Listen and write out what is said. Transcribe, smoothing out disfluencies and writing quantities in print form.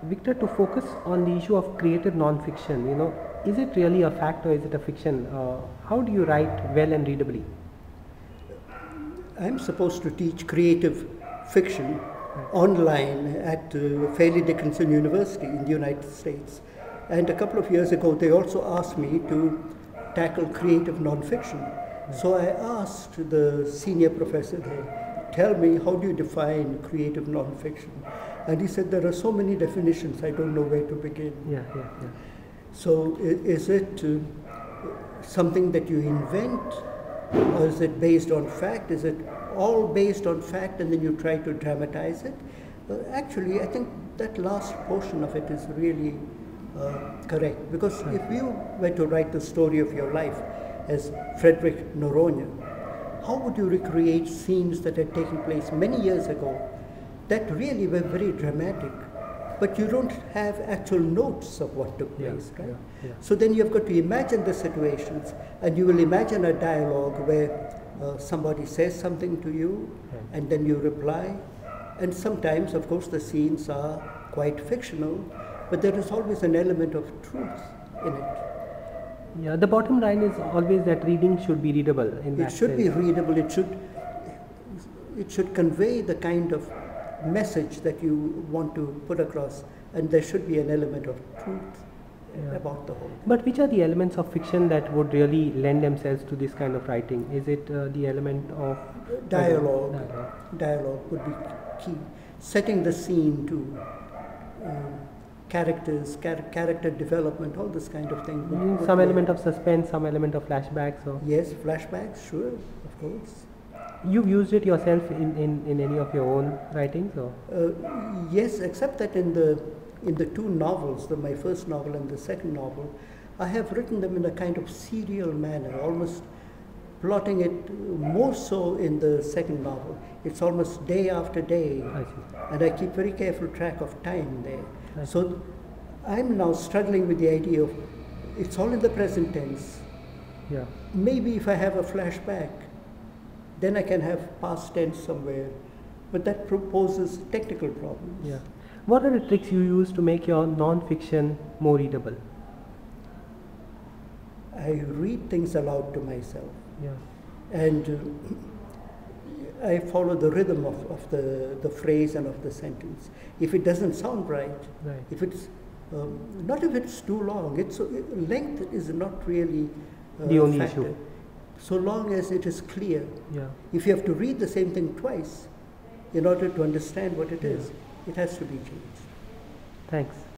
Victor, to focus on the issue of creative non-fiction, is it really a fact or is it a fiction? How do you write well and readably? I'm supposed to teach creative fiction online at Fairleigh Dickinson University in the United States. And a couple of years ago, they also asked me to tackle creative nonfiction. So I asked the senior professor there, tell me, how do you define creative nonfiction? And he said, there are so many definitions, I don't know where to begin. Yeah. So is it something that you invent, or is it based on fact? Is it all based on fact and then you try to dramatize it? Actually, I think that last portion of it is really correct. Because if you were to write the story of your life as Frederick Noronha, how would you recreate scenes that had taken place many years ago that really were very dramatic, but you don't have actual notes of what took place, right? Yeah. So then you've got to imagine the situations, and you will imagine a dialogue where somebody says something to you, and then you reply. And sometimes, of course, the scenes are quite fictional, but there is always an element of truth in it. Yeah, the bottom line is always that reading should be readable. It should be readable. It should convey the kind of message that you want to put across, and there should be an element of truth about the whole thing. But which are the elements of fiction that would really lend themselves to this kind of writing? Is it the element of dialogue? Dialogue would be key. Setting the scene too. Characters, character development, all this kind of thing. Some element of suspense, some element of flashbacks. Or yes, flashbacks, sure, of course. You've used it yourself in any of your own writings, or? Yes, except that in the two novels, my first novel and the second novel, I have written them in a kind of serial manner, almost plotting it more so in the second novel. It's almost day after day, I see. And I keep very careful track of time there. So I'm now struggling with the idea of it's all in the present tense. Yeah. Maybe if I have a flashback, then I can have past tense somewhere, but that proposes technical problems. Yeah. What are the tricks you use to make your non-fiction more readable? I read things aloud to myself. Yeah. And I follow the rhythm of the phrase and of the sentence. If it doesn't sound right, if it's not if it's too long, length is not really the only factor. issue. So long as it is clear. Yeah. If you have to read the same thing twice in order to understand what it is, it has to be changed. Thanks.